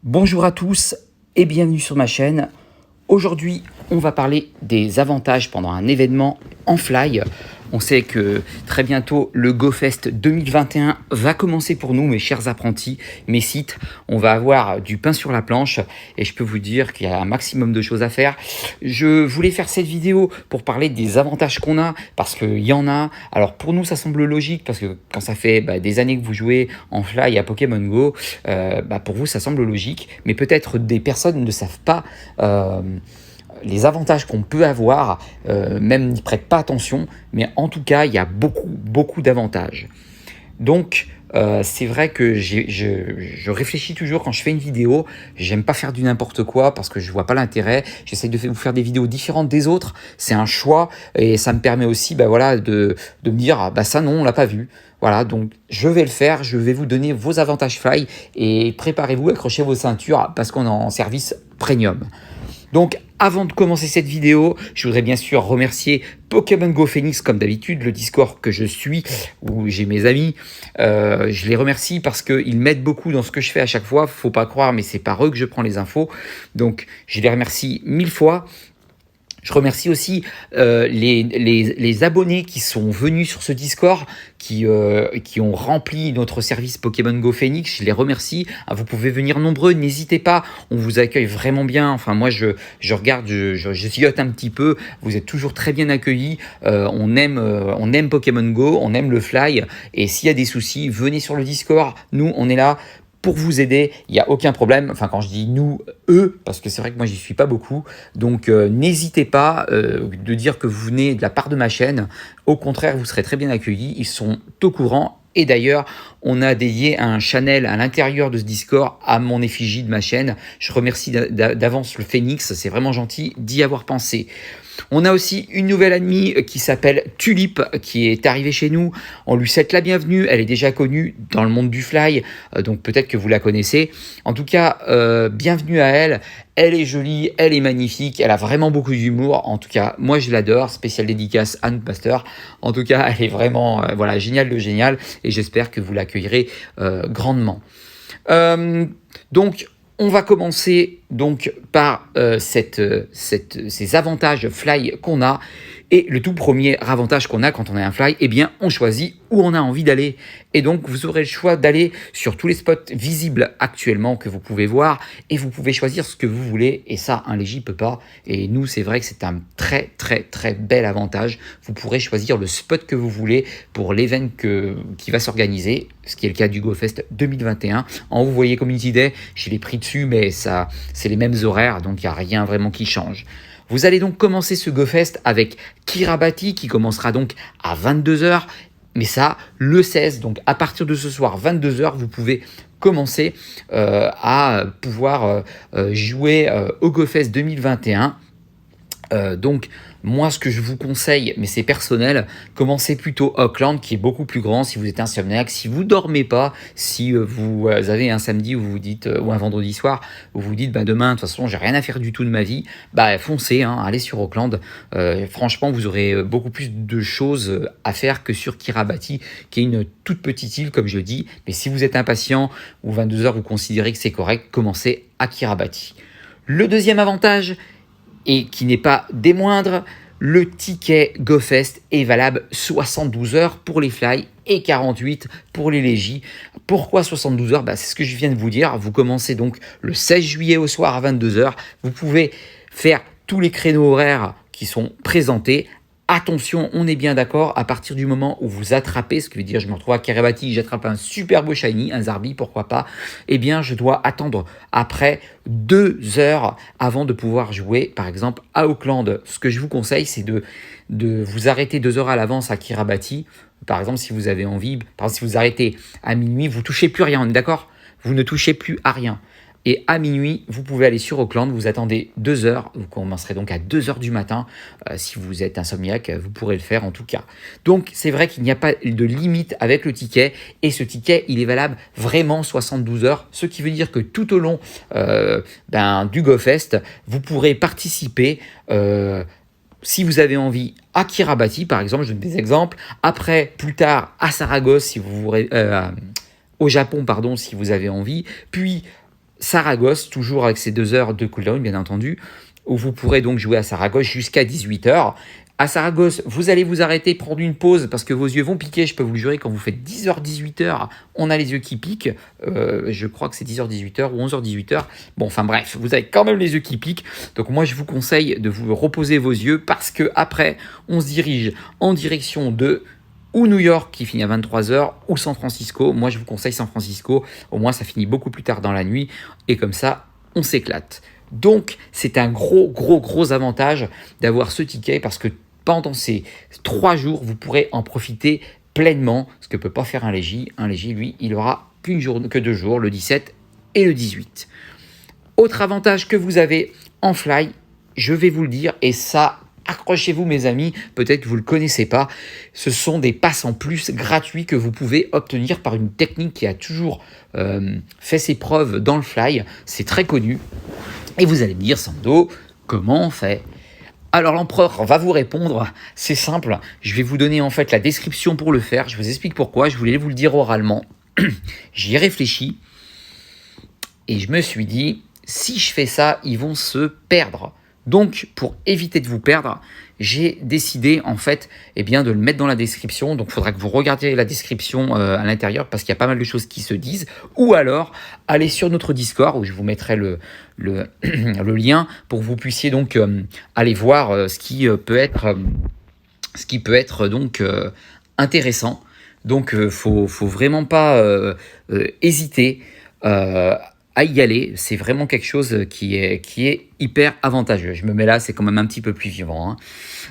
Bonjour à tous et bienvenue sur ma chaîne. Aujourd'hui, on va parler des avantages pendant un événement en fly. On sait que très bientôt, le GoFest 2021 va commencer pour nous, mes chers apprentis, mes sites. On va avoir du pain sur la planche et je peux vous dire qu'il y a un maximum de choses à faire. Je voulais faire cette vidéo pour parler des avantages qu'on a, parce qu'il y en a. Alors pour nous, ça semble logique, parce que quand ça fait des années que vous jouez en fly à Pokémon Go, pour vous, ça semble logique. Mais peut-être des personnes ne savent pas les avantages qu'on peut avoir, même n'y prêtent pas attention, mais en tout cas, il y a beaucoup d'avantages. Donc, c'est vrai que je réfléchis toujours quand je fais une vidéo. J'aime pas faire du n'importe quoi parce que je vois pas l'intérêt. J'essaye de vous faire des vidéos différentes des autres. C'est un choix et ça me permet aussi de me dire ça non, on l'a pas vu. Voilà, donc je vais le faire. Je vais vous donner vos avantages fly et préparez-vous, accrochez vos ceintures parce qu'on est en service premium. Donc, avant de commencer cette vidéo, je voudrais bien sûr remercier Pokémon Go Phoenix, comme d'habitude, le Discord que je suis, où j'ai mes amis. Je les remercie parce qu'ils m'aident beaucoup dans ce que je fais à chaque fois. Faut pas croire, mais c'est par eux que je prends les infos. Donc, je les remercie 1000 fois. Je remercie aussi les abonnés qui sont venus sur ce Discord, qui ont rempli notre service Pokémon Go Phoenix. Je les remercie. Vous pouvez venir nombreux, n'hésitez pas. On vous accueille vraiment bien. Enfin, moi, je regarde, je ziote un petit peu. Vous êtes toujours très bien accueillis. On aime Pokémon Go, on aime le fly. Et s'il y a des soucis, venez sur le Discord. Nous, on est là pour vous aider, il n'y a aucun problème. Enfin, quand je dis nous, eux, parce que c'est vrai que moi, j'y suis pas beaucoup. Donc, n'hésitez pas de dire que vous venez de la part de ma chaîne. Au contraire, vous serez très bien accueillis. Ils sont au courant. Et d'ailleurs, on a dédié un channel à l'intérieur de ce Discord à mon effigie de ma chaîne. Je remercie d'avance le Phoenix. C'est vraiment gentil d'y avoir pensé. On a aussi une nouvelle amie qui s'appelle Tulip, qui est arrivée chez nous. On lui souhaite la bienvenue. Elle est déjà connue dans le monde du fly, donc peut-être que vous la connaissez. En tout cas, bienvenue à elle. Elle est jolie, elle est magnifique, elle a vraiment beaucoup d'humour. En tout cas, moi je l'adore. Spéciale dédicace Anne Pasteur. En tout cas, elle est vraiment géniale de génial et j'espère que vous l'accueillerez grandement. Donc, on va commencer donc par ces avantages fly qu'on a. Et le tout premier avantage qu'on a quand on a un fly, eh bien, on choisit où on a envie d'aller. Et donc, vous aurez le choix d'aller sur tous les spots visibles actuellement que vous pouvez voir. Et vous pouvez choisir ce que vous voulez. Et ça, un Légi peut pas. Et nous, c'est vrai que c'est un très, très, très bel avantage. Vous pourrez choisir le spot que vous voulez pour l'event qui va s'organiser, ce qui est le cas du GoFest 2021. En haut, vous voyez Community Day, j'ai les prix dessus, mais ça, c'est les mêmes horaires, donc il n'y a rien vraiment qui change. Vous allez donc commencer ce GoFest avec Kiribati qui commencera donc à 22 h. Mais ça, le 16, donc à partir de ce soir, 22 h, vous pouvez commencer à pouvoir jouer au GoFest 2021. Donc, moi, ce que je vous conseille, mais c'est personnel, commencez plutôt Auckland, qui est beaucoup plus grand si vous êtes insomniaque, si vous dormez pas, si vous avez un samedi où vous vous dites, ou un vendredi soir, où vous vous dites, demain, de toute façon, j'ai rien à faire du tout de ma vie, foncez, allez sur Auckland. Franchement, vous aurez beaucoup plus de choses à faire que sur Kiribati, qui est une toute petite île, comme je dis. Mais si vous êtes impatient, ou 22 h, vous considérez que c'est correct, commencez à Kiribati. Le deuxième avantage, et qui n'est pas des moindres, le ticket GoFest est valable 72 heures pour les fly et 48 pour les légis. Pourquoi 72 heures ? C'est ce que je viens de vous dire. Vous commencez donc le 16 juillet au soir à 22 h. Vous pouvez faire tous les créneaux horaires qui sont présentés. Attention, on est bien d'accord, à partir du moment où vous attrapez, ce qui veut dire je me retrouve à Kiribati, j'attrape un super beau shiny, un Zarbi, pourquoi pas, eh bien je dois attendre après 2 heures avant de pouvoir jouer, par exemple à Auckland. Ce que je vous conseille, c'est de vous arrêter 2 heures à l'avance à Kiribati. Par exemple, si vous avez envie, par exemple, si vous arrêtez à minuit, vous ne touchez plus rien, on est d'accord ? Vous ne touchez plus à rien. Et à minuit, vous pouvez aller sur Auckland, vous attendez 2 heures, vous commencerez donc à 2 heures du matin. Si vous êtes insomniaque, vous pourrez le faire en tout cas. Donc c'est vrai qu'il n'y a pas de limite avec le ticket, et ce ticket, il est valable vraiment 72 heures, ce qui veut dire que tout au long du GoFest, vous pourrez participer si vous avez envie à Kiribati, par exemple, je donne des exemples, après, plus tard, à Saragosse, si vous au Japon, pardon, si vous avez envie, puis Saragosse, toujours avec ces 2 heures de cooldown, bien entendu, où vous pourrez donc jouer à Saragosse jusqu'à 18h. À Saragosse, vous allez vous arrêter, prendre une pause parce que vos yeux vont piquer. Je peux vous le jurer, quand vous faites 10h, 18h, on a les yeux qui piquent. Je crois que c'est 10h, 18h ou 11h, 18h. Bon, enfin bref, vous avez quand même les yeux qui piquent. Donc moi, je vous conseille de vous reposer vos yeux parce que après, on se dirige en direction de ou New York qui finit à 23h ou San Francisco. Moi, je vous conseille San Francisco. Au moins, ça finit beaucoup plus tard dans la nuit et comme ça, on s'éclate. Donc, c'est un gros avantage d'avoir ce ticket parce que pendant ces 3 jours, vous pourrez en profiter pleinement, ce que ne peut pas faire un légie. Un légie, lui, il aura que 2 jours, le 17 et le 18. Autre avantage que vous avez en fly, je vais vous le dire, et ça, accrochez-vous mes amis, peut-être que vous ne le connaissez pas, ce sont des passes en plus gratuits que vous pouvez obtenir par une technique qui a toujours fait ses preuves dans le fly. C'est très connu. Et vous allez me dire, Sando, comment on fait ? Alors l'empereur va vous répondre, c'est simple, je vais vous donner en fait la description pour le faire, je vous explique pourquoi, je voulais vous le dire oralement. J'y ai réfléchi et je me suis dit, si je fais ça, ils vont se perdre. Donc, pour éviter de vous perdre, j'ai décidé en fait de le mettre dans la description. Donc, il faudra que vous regardiez la description à l'intérieur parce qu'il y a pas mal de choses qui se disent. Ou alors, allez sur notre Discord où je vous mettrai le lien pour que vous puissiez donc aller voir ce qui peut être donc intéressant. Donc, faut vraiment pas hésiter à y aller. C'est vraiment quelque chose qui est hyper avantageux. Je me mets là, c'est quand même un petit peu plus vivant.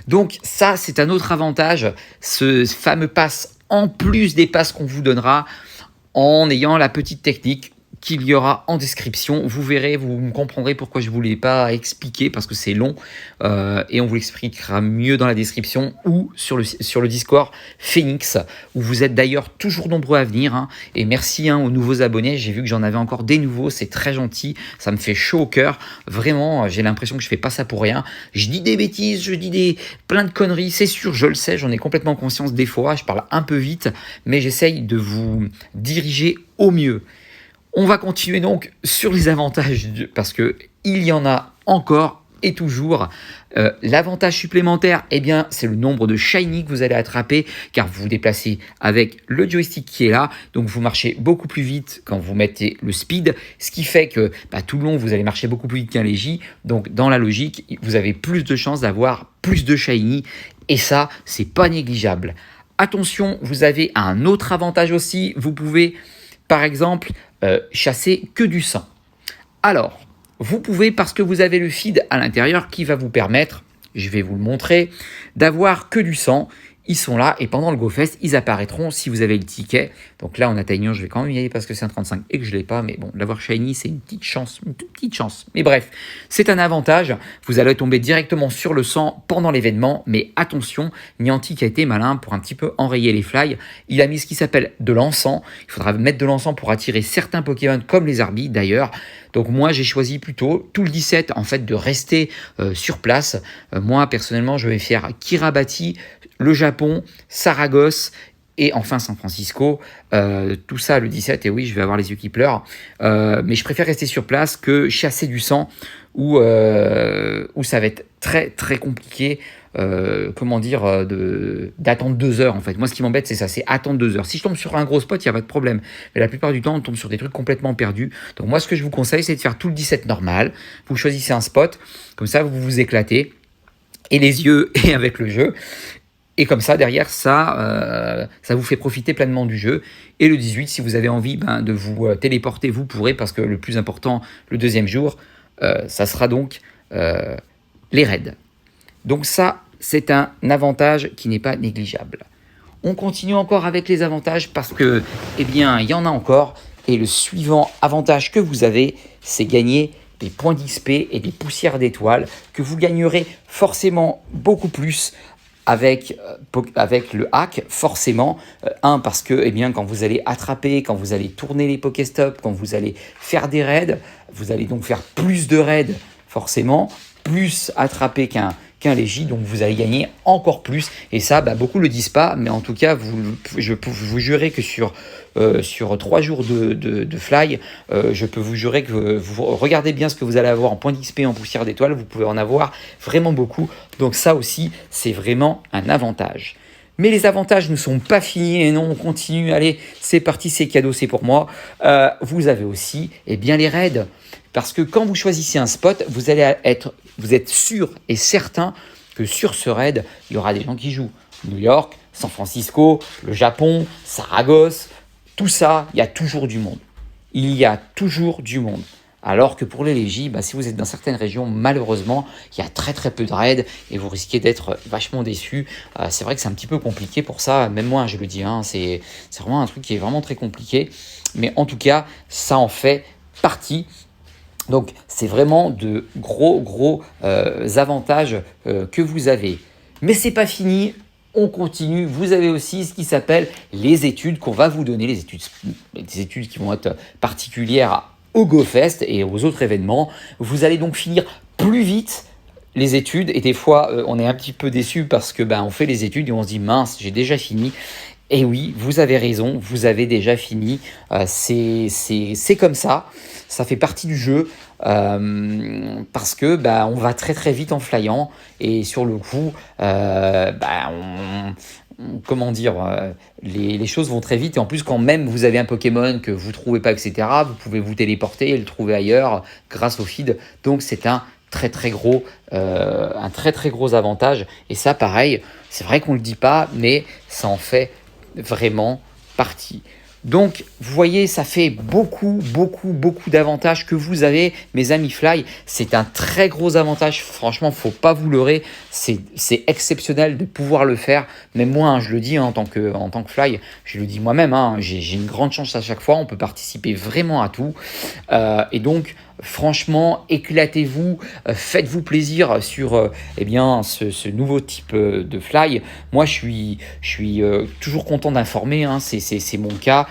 Donc ça, c'est un autre avantage, ce fameux pass en plus des passes qu'on vous donnera en ayant la petite technique qu'il y aura en description. Vous verrez, vous comprendrez pourquoi je ne vous l'ai pas expliqué parce que c'est long et on vous l'expliquera mieux dans la description ou sur le Discord Phoenix où vous êtes d'ailleurs toujours nombreux à venir et merci aux nouveaux abonnés. J'ai vu que j'en avais encore des nouveaux, c'est très gentil, ça me fait chaud au cœur. Vraiment, j'ai l'impression que je fais pas ça pour rien. Je dis des bêtises, je dis plein de conneries, c'est sûr, je le sais, j'en ai complètement conscience des fois, je parle un peu vite, mais j'essaye de vous diriger au mieux. On va continuer donc sur les avantages parce qu'il y en a encore et toujours. L'avantage supplémentaire, c'est le nombre de shiny que vous allez attraper car vous vous déplacez avec le joystick qui est là. Donc vous marchez beaucoup plus vite quand vous mettez le speed, ce qui fait que tout le long vous allez marcher beaucoup plus vite qu'un légie. Donc dans la logique, vous avez plus de chances d'avoir plus de shiny et ça, c'est pas négligeable. Attention, vous avez un autre avantage aussi. Vous pouvez par exemple chasser que du sang. Alors, vous pouvez, parce que vous avez le feed à l'intérieur qui va vous permettre, je vais vous le montrer, d'avoir que du sang. Ils sont là et pendant le GoFest, ils apparaîtront si vous avez le ticket. Donc là, en atteignant, je vais quand même y aller parce que c'est un 35 et que je ne l'ai pas. Mais bon, l'avoir shiny, c'est une toute petite chance. Mais bref, c'est un avantage. Vous allez tomber directement sur le sang pendant l'événement. Mais attention, Niantic a été malin pour un petit peu enrayer les fly. Il a mis ce qui s'appelle de l'encens. Il faudra mettre de l'encens pour attirer certains Pokémon comme les Arbis d'ailleurs. Donc moi, j'ai choisi plutôt tout le 17 en fait de rester sur place. Moi, personnellement, je vais faire Kiribati, le Japon, Saragosse et enfin San Francisco. Tout ça le 17 et oui, je vais avoir les yeux qui pleurent. Mais je préfère rester sur place que chasser du sang où ça va être très très compliqué. D'attendre 2 heures en fait. Moi, ce qui m'embête, c'est ça, c'est attendre 2 heures. Si je tombe sur un gros spot, il n'y a pas de problème. Mais la plupart du temps, on tombe sur des trucs complètement perdus. Donc moi, ce que je vous conseille, c'est de faire tout le 17 normal. Vous choisissez un spot, comme ça, vous vous éclatez. Et les yeux et avec le jeu. Et comme ça, derrière, ça vous fait profiter pleinement du jeu. Et le 18, si vous avez envie de vous téléporter, vous pourrez, parce que le plus important, le deuxième jour, ça sera donc les raids. Donc ça, c'est un avantage qui n'est pas négligeable. On continue encore avec les avantages parce que, il y en a encore. Et le suivant avantage que vous avez, c'est gagner des points d'XP et des poussières d'étoiles que vous gagnerez forcément beaucoup plus avec le hack, forcément. Parce que quand vous allez attraper, quand vous allez tourner les Pokéstops, quand vous allez faire des raids, vous allez donc faire plus de raids, forcément, plus attraper qu'un qu'un légie, donc vous allez gagner encore plus. Et ça, beaucoup le disent pas, mais en tout cas, je peux vous jurer que sur 3 jours de fly, je peux vous jurer que vous regardez bien ce que vous allez avoir en points d'XP, en poussière d'étoiles, vous pouvez en avoir vraiment beaucoup. Donc ça aussi, c'est vraiment un avantage. Mais les avantages ne sont pas finis, et non, on continue. Allez, c'est parti, c'est cadeau, c'est pour moi. Vous avez aussi les raids. Parce que quand vous choisissez un spot, vous êtes sûr et certain que sur ce raid, il y aura des gens qui jouent. New York, San Francisco, le Japon, Saragosse, tout ça, il y a toujours du monde. Il y a toujours du monde. Alors que pour les légies, si vous êtes dans certaines régions, malheureusement, il y a très très peu de raids et vous risquez d'être vachement déçus. C'est vrai que c'est un petit peu compliqué pour ça, même moi je le dis, c'est vraiment un truc qui est vraiment très compliqué. Mais en tout cas, ça en fait partie. Donc c'est vraiment de gros avantages que vous avez. Mais c'est pas fini. On continue, vous avez aussi ce qui s'appelle les études qu'on va vous donner, des études qui vont être particulières au GoFest et aux autres événements. Vous allez donc finir plus vite les études et des fois on est un petit peu déçu parce que on fait les études et on se dit mince, j'ai déjà fini. Et oui, vous avez raison, vous avez déjà fini, c'est comme ça fait partie du jeu parce que on va très très vite en flyant et sur le coup, comment dire, les choses vont très vite et en plus quand même vous avez un Pokémon que vous ne trouvez pas, etc., vous pouvez vous téléporter et le trouver ailleurs grâce au feed, donc c'est un très très gros avantage et ça pareil, c'est vrai qu'on ne le dit pas mais ça en fait vraiment partie. Donc, vous voyez, ça fait beaucoup d'avantages que vous avez, mes amis Fly. C'est un très gros avantage. Franchement, faut pas vous leurrer. C'est exceptionnel de pouvoir le faire. Même moi, je le dis en tant que Fly, je le dis moi-même. J'ai une grande chance à chaque fois. On peut participer vraiment à tout. Et donc, franchement, éclatez-vous, faites-vous plaisir sur ce nouveau type de fly. Moi, je suis toujours content d'informer, c'est mon cas.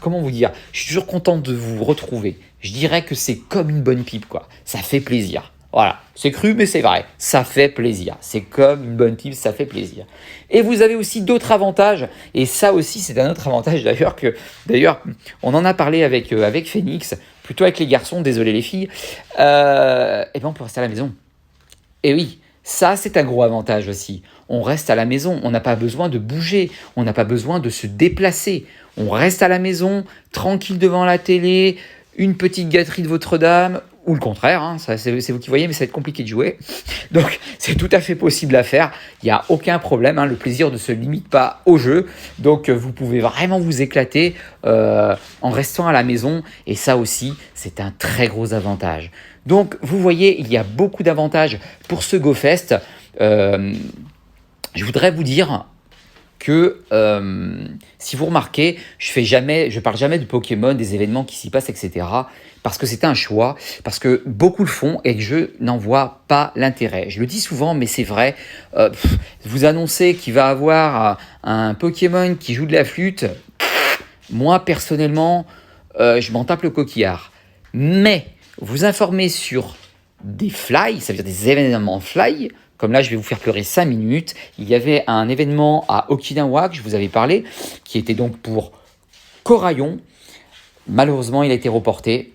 Comment vous dire? Je suis toujours content de vous retrouver. Je dirais que c'est comme une bonne pipe, quoi. Ça fait plaisir. Voilà, c'est cru, mais c'est vrai. Ça fait plaisir. C'est comme une bonne pipe, ça fait plaisir. Et vous avez aussi d'autres avantages. Et ça aussi, c'est un autre avantage d'ailleurs, on en a parlé avec Phoenix, plutôt avec les garçons, désolé les filles. On peut rester à la maison. Et oui, ça, c'est un gros avantage aussi. On reste à la maison, on n'a pas besoin de bouger, on n'a pas besoin de se déplacer. On reste à la maison, tranquille devant la télé, une petite gâterie de votre dame, ou le contraire, ça, c'est vous qui voyez, mais ça va être compliqué de jouer. Donc, c'est tout à fait possible à faire. Il n'y a aucun problème. Le plaisir ne se limite pas au jeu. Donc, vous pouvez vraiment vous éclater en restant à la maison. Et ça aussi, c'est un très gros avantage. Donc, vous voyez, il y a beaucoup d'avantages pour ce GoFest. Je voudrais vous dire que si vous remarquez, je parle jamais de Pokémon, des événements qui s'y passent, etc. Parce que c'est un choix, parce que beaucoup le font et que je n'en vois pas l'intérêt. Je le dis souvent, mais c'est vrai. Vous annoncez qu'il va avoir un Pokémon qui joue de la flûte. Moi, personnellement, je m'en tape le coquillard. Mais vous informer sur des fly, ça veut dire des événements fly. Comme là, je vais vous faire pleurer 5 minutes. Il y avait un événement à Okinawa que je vous avais parlé, qui était donc pour Coraillon. Malheureusement, il a été reporté.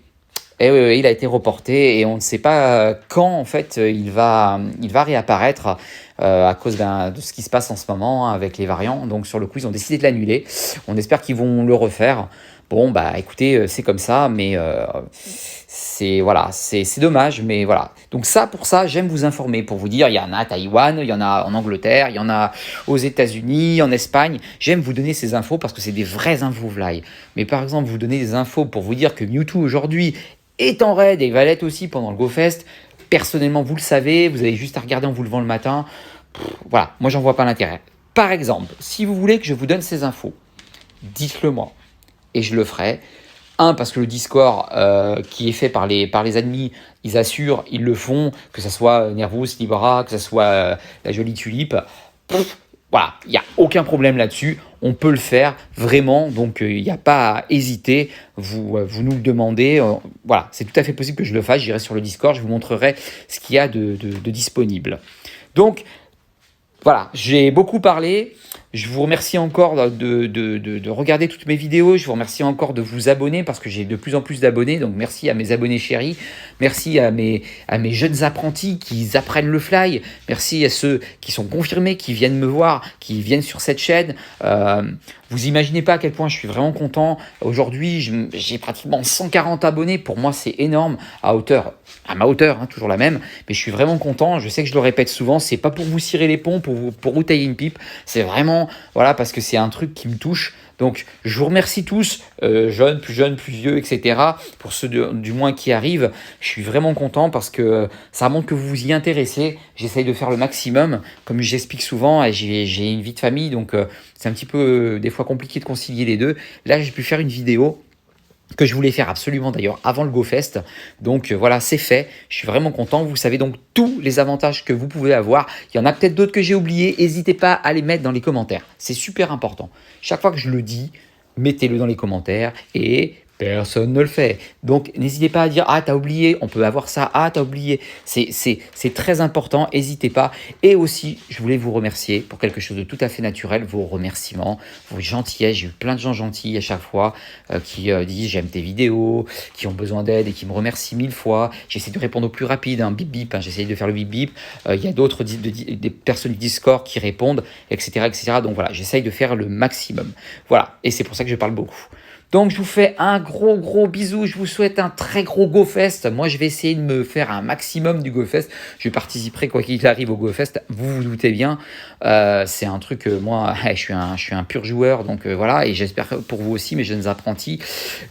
Et oui, il a été reporté et on ne sait pas quand en fait il va réapparaître à cause de ce qui se passe en ce moment avec les variants. Donc sur le coup, ils ont décidé de l'annuler. On espère qu'ils vont le refaire. Bon, écoutez, c'est comme ça, mais c'est dommage, mais voilà. Donc pour ça, j'aime vous informer, pour vous dire, il y en a à Taïwan, il y en a en Angleterre, il y en a aux États-Unis, en Espagne. J'aime vous donner ces infos parce que c'est des vraies infos fly. Mais par exemple, vous donner des infos pour vous dire que Mewtwo aujourd'hui est en raid et va l'être aussi pendant le GoFest. Personnellement, vous le savez, vous avez juste à regarder en vous levant le matin. Voilà, moi j'en vois pas l'intérêt. Par exemple, si vous voulez que je vous donne ces infos, dites-le moi. Et je le ferai. Parce que le Discord qui est fait par les admins, ils assurent, ils le font, que ce soit Nervous, Libera, que ce soit la jolie Tulipe. Voilà, il n'y a aucun problème là-dessus. On peut le faire vraiment, donc il n'y a pas à hésiter. Vous nous le demandez. Voilà, c'est tout à fait possible que je le fasse. J'irai sur le Discord, je vous montrerai ce qu'il y a de disponible. Donc, voilà, j'ai beaucoup parlé. Je vous remercie encore de regarder toutes mes vidéos. Je vous remercie encore de vous abonner parce que j'ai de plus en plus d'abonnés. Donc, merci à mes abonnés chéris. Merci à mes jeunes apprentis qui apprennent le fly. Merci à ceux qui sont confirmés, qui viennent me voir, qui viennent sur cette chaîne. Vous imaginez pas à quel point je suis vraiment content. Aujourd'hui, j'ai pratiquement 140 abonnés. Pour moi, c'est énorme à ma hauteur, hein, toujours la même. Mais je suis vraiment content. Je sais que je le répète souvent. C'est pas pour vous cirer les pompes, pour vous tailler une pipe. C'est vraiment, voilà, parce que c'est un truc qui me touche. Donc, je vous remercie tous, jeunes, plus vieux, etc. Pour ceux du moins qui arrivent. Je suis vraiment content parce que ça montre que vous vous y intéressez. J'essaye de faire le maximum. Comme j'explique souvent, et j'ai une vie de famille, donc c'est un petit peu des fois compliqué de concilier les deux. Là, j'ai pu faire une vidéo que je voulais faire absolument d'ailleurs avant le GoFest. Donc voilà, c'est fait. Je suis vraiment content. Vous savez donc tous les avantages que vous pouvez avoir. Il y en a peut-être d'autres que j'ai oubliés. N'hésitez pas à les mettre dans les commentaires. C'est super important. Chaque fois que je le dis, mettez-le dans les commentaires et personne ne le fait. Donc, n'hésitez pas à dire « Ah, t'as oublié, on peut avoir ça. Ah, t'as oublié. » C'est très important, n'hésitez pas. Et aussi, je voulais vous remercier pour quelque chose de tout à fait naturel, vos remerciements, vos gentillesses. J'ai eu plein de gens gentils à chaque fois qui disent « J'aime tes vidéos », qui ont besoin d'aide et qui me remercient 1000 fois. J'essaie de répondre au plus rapide, hein, bip bip, hein, j'essaie de faire le bip bip. Il y a d'autres des personnes du Discord qui répondent, etc. etc. Donc voilà, j'essaye de faire le maximum. Voilà, et c'est pour ça que je parle beaucoup. Donc, je vous fais un gros bisou. Je vous souhaite un très gros GoFest. Moi, je vais essayer de me faire un maximum du GoFest. Je participerai quoi qu'il arrive au GoFest. Vous vous doutez bien. C'est un truc, moi, je suis un pur joueur. Donc, voilà. Et j'espère pour vous aussi, mes jeunes apprentis.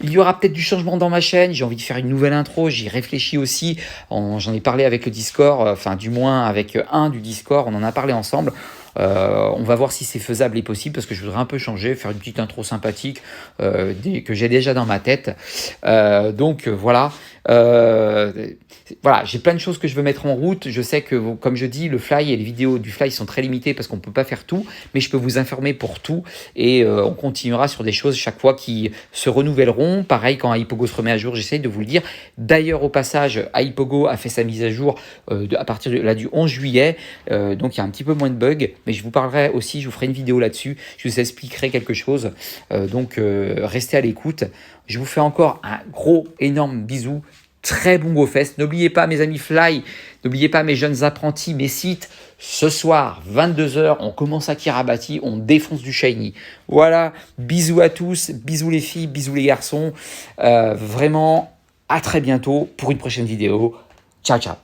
Il y aura peut-être du changement dans ma chaîne. J'ai envie de faire une nouvelle intro. J'y réfléchis aussi. J'en ai parlé avec le Discord. Enfin, du moins, avec un du Discord. On en a parlé ensemble. On va voir si c'est faisable et possible parce que je voudrais un peu changer, faire une petite intro sympathique que j'ai déjà dans ma tête. Donc voilà. Voilà, j'ai plein de choses que je veux mettre en route. Je sais que, comme je dis, le fly et les vidéos du fly sont très limitées parce qu'on ne peut pas faire tout, mais je peux vous informer pour tout et on continuera sur des choses chaque fois qui se renouvelleront. Pareil, quand Aipogo se remet à jour, j'essaye de vous le dire. D'ailleurs, au passage, Aipogo a fait sa mise à jour à partir du 11 juillet, donc il y a un petit peu moins de bugs, mais je vous parlerai aussi, je vous ferai une vidéo là-dessus, je vous expliquerai quelque chose, donc restez à l'écoute. Je vous fais encore un gros, énorme bisou. Très bon GoFest. N'oubliez pas, mes amis Fly, n'oubliez pas, mes jeunes apprentis, mes sites. Ce soir, 22 h, on commence à Kiribati, on défonce du shiny. Voilà, bisous à tous, bisous les filles, bisous les garçons. Vraiment, à très bientôt pour une prochaine vidéo. Ciao, ciao.